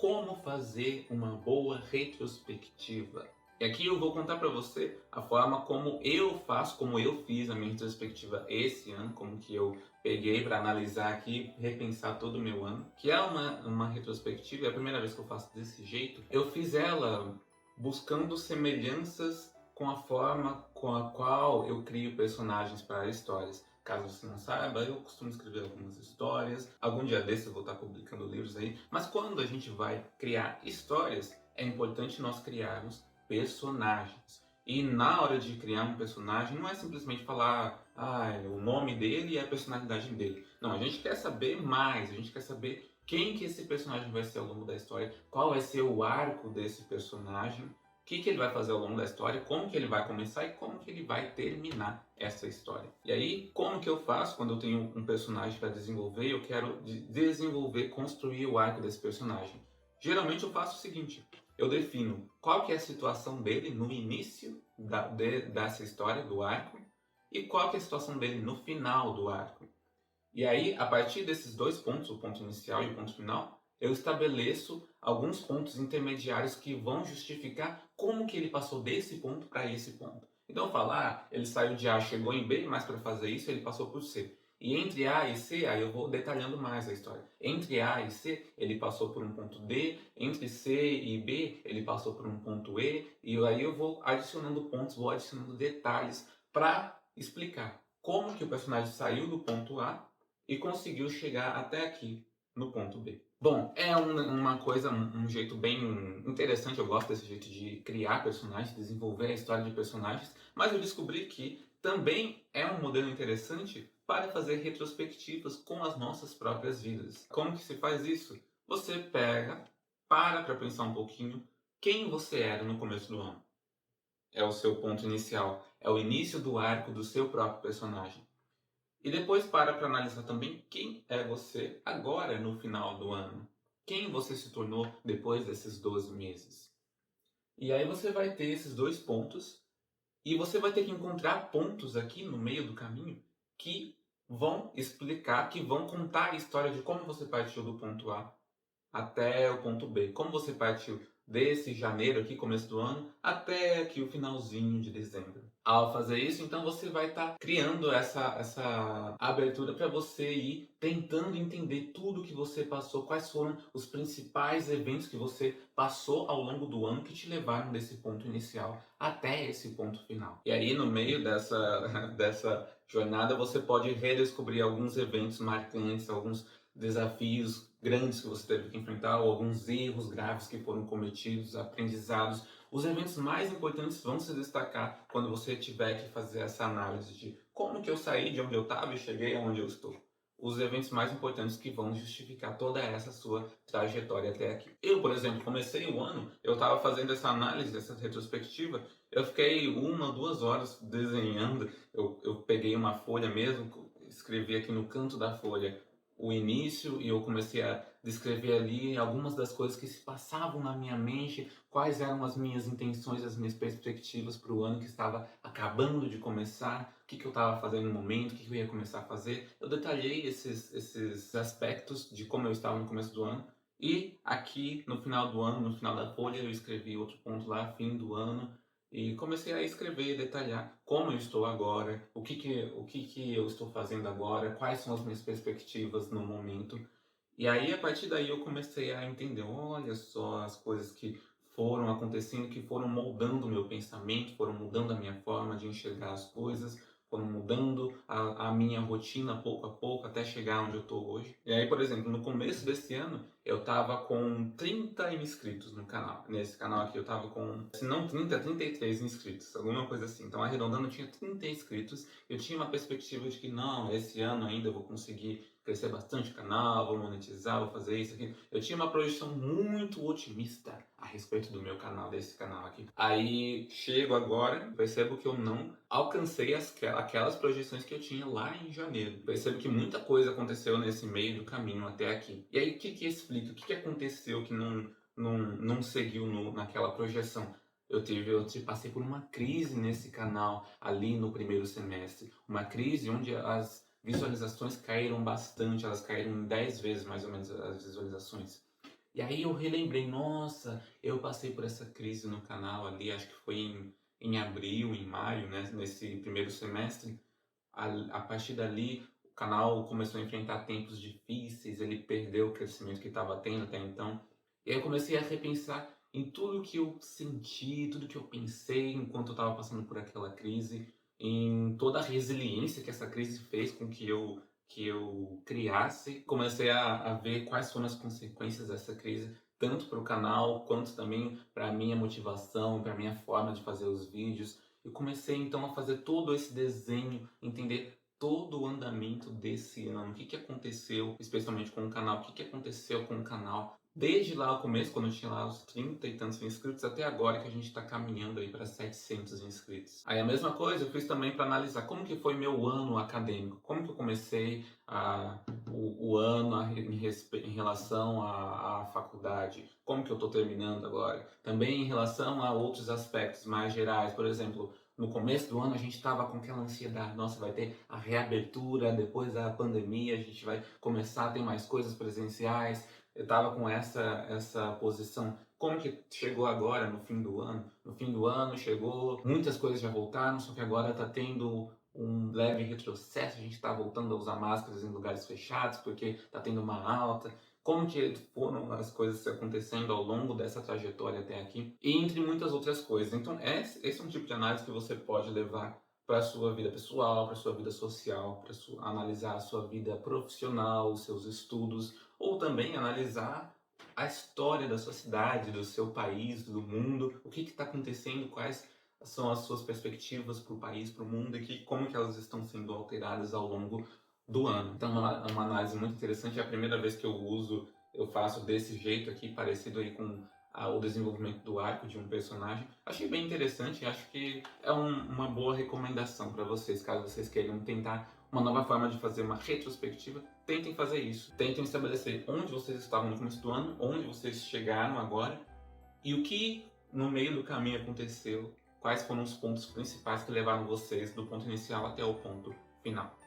como fazer uma boa retrospectiva. E aqui eu vou contar para você a forma como eu faço, como eu fiz a minha retrospectiva esse ano, como que eu peguei para analisar aqui, repensar todo o meu ano, que é uma retrospectiva, é a primeira vez que eu faço desse jeito. Eu fiz ela buscando semelhanças com a forma com a qual eu crio personagens para histórias. Caso você não saiba, eu costumo escrever algumas histórias. Algum dia desses eu vou estar publicando livros aí. Mas quando a gente vai criar histórias, é importante nós criarmos personagens. E na hora de criar um personagem, não é simplesmente falar o nome dele e a personalidade dele. Não, a gente quer saber mais, a gente quer saber quem que esse personagem vai ser ao longo da história, qual vai ser o arco desse personagem, o que ele vai fazer ao longo da história, como que ele vai começar e como que ele vai terminar essa história. E aí, como que eu faço quando eu tenho um personagem para desenvolver e eu quero desenvolver, construir o arco desse personagem? Geralmente eu faço o seguinte, eu defino qual que é a situação dele no início dessa história, do arco, e qual que é a situação dele no final do arco. E aí, a partir desses dois pontos, o ponto inicial e o ponto final, eu estabeleço alguns pontos intermediários que vão justificar como que ele passou desse ponto para esse ponto. Então, falar, ele saiu de A, chegou em B, mas para fazer isso ele passou por C. E entre A e C, aí eu vou detalhando mais a história. Entre A e C, ele passou por um ponto D, entre C e B, ele passou por um ponto E, e aí eu vou adicionando pontos, vou adicionando detalhes para explicar como que o personagem saiu do ponto A e conseguiu chegar até aqui no ponto B. Bom, é uma coisa, um jeito bem interessante, eu gosto desse jeito de criar personagens, desenvolver a história de personagens, mas eu descobri que também é um modelo interessante para fazer retrospectivas com as nossas próprias vidas. Como que se faz isso? Você pega, para pensar um pouquinho quem você era no começo do ano. É o seu ponto inicial, é o início do arco do seu próprio personagem. E depois para analisar também quem é você agora no final do ano. Quem você se tornou depois desses 12 meses. E aí você vai ter esses dois pontos e você vai ter que encontrar pontos aqui no meio do caminho que vão explicar, que vão contar a história de como você partiu do ponto A até o ponto B. Como você partiu desse janeiro aqui, começo do ano, até aqui o finalzinho de dezembro. Ao fazer isso, então você vai estar criando essa abertura para você ir tentando entender tudo que você passou, quais foram os principais eventos que você passou ao longo do ano que te levaram desse ponto inicial até esse ponto final. E aí, no meio dessa jornada, você pode redescobrir alguns eventos marcantes, alguns desafios grandes que você teve que enfrentar, ou alguns erros graves que foram cometidos, aprendizados. Os eventos mais importantes vão se destacar quando você tiver que fazer essa análise de como que eu saí de onde eu estava e cheguei aonde eu estou. Os eventos mais importantes que vão justificar toda essa sua trajetória até aqui. Eu, por exemplo, comecei o ano, eu estava fazendo essa análise, essa retrospectiva, eu fiquei 1 2 horas desenhando, eu peguei uma folha mesmo, escrevi aqui no canto da folha o início e eu comecei a descrever ali algumas das coisas que se passavam na minha mente, quais eram as minhas intenções, as minhas perspectivas para o ano que estava acabando de começar, o que eu estava fazendo no momento, o que eu ia começar a fazer. Eu detalhei esses aspectos de como eu estava no começo do ano e aqui no final do ano, no final da folha, eu escrevi outro ponto lá, fim do ano, e comecei a escrever, detalhar como eu estou agora, o que eu estou fazendo agora, quais são as minhas perspectivas no momento. E aí, a partir daí, eu comecei a entender, olha só as coisas que foram acontecendo, que foram moldando o meu pensamento, foram mudando a minha forma de enxergar as coisas, foram mudando a minha rotina pouco a pouco até chegar onde eu estou hoje. E aí, por exemplo, no começo desse ano, eu estava com 30 inscritos no canal. Nesse canal aqui eu estava com, se não 30, 33 inscritos, alguma coisa assim. Então, arredondando, eu tinha 30 inscritos. Eu tinha uma perspectiva de que não, esse ano ainda eu vou conseguir crescer bastante o canal, vou monetizar, vou fazer isso aqui. Eu tinha uma projeção muito otimista a respeito do meu canal, desse canal aqui. Aí chego agora, percebo que eu não alcancei aquelas projeções que eu tinha lá em janeiro. Percebo que muita coisa aconteceu nesse meio do caminho até aqui. E aí o que explica? O que aconteceu que não seguiu naquela projeção? Eu passei por uma crise nesse canal ali no primeiro semestre. Uma crise onde as visualizações caíram bastante, elas caíram em 10 vezes mais ou menos as visualizações. E aí eu relembrei, nossa, eu passei por essa crise no canal ali, acho que foi em abril, em maio, né, nesse primeiro semestre. A partir dali, o canal começou a enfrentar tempos difíceis, ele perdeu o crescimento que estava tendo até então. E aí eu comecei a repensar em tudo que eu senti, tudo que eu pensei enquanto eu estava passando por aquela crise, em toda a resiliência que essa crise fez com que eu criasse. Comecei a ver quais foram as consequências dessa crise, tanto para o canal, quanto também para a minha motivação, para a minha forma de fazer os vídeos. Eu comecei então a fazer todo esse desenho, entender todo o andamento desse ano, o que que aconteceu, especialmente com o canal, o que que aconteceu com o canal, desde lá o começo, quando eu tinha lá os 30 e tantos inscritos, até agora que a gente está caminhando aí para 700 inscritos. Aí a mesma coisa eu fiz também para analisar como que foi meu ano acadêmico, como que eu comecei o ano em relação à faculdade, como que eu estou terminando agora. Também em relação a outros aspectos mais gerais, por exemplo, no começo do ano a gente estava com aquela ansiedade, nossa, vai ter a reabertura depois da pandemia, a gente vai começar a ter mais coisas presenciais. Eu estava com essa posição. Como que chegou agora, no fim do ano? No fim do ano chegou, muitas coisas já voltaram, só que agora está tendo um leve retrocesso, a gente está voltando a usar máscaras em lugares fechados porque está tendo uma alta. Como que foram as coisas acontecendo ao longo dessa trajetória até aqui, e entre muitas outras coisas. Então, esse é um tipo de análise que você pode levar para a sua vida pessoal, para a sua vida social, para analisar a sua vida profissional, os seus estudos, ou também analisar a história da sua cidade, do seu país, do mundo, o que está acontecendo, quais são as suas perspectivas para o país, para o mundo, e como que elas estão sendo alteradas ao longo do ano. Então, é uma análise muito interessante. É a primeira vez que eu uso, eu faço desse jeito aqui, parecido aí com o desenvolvimento do arco de um personagem. Achei bem interessante e acho que é uma boa recomendação para vocês, caso vocês queiram tentar uma nova forma de fazer uma retrospectiva. Tentem fazer isso. Tentem estabelecer onde vocês estavam no começo do ano, onde vocês chegaram agora e o que no meio do caminho aconteceu. Quais foram os pontos principais que levaram vocês do ponto inicial até o ponto final.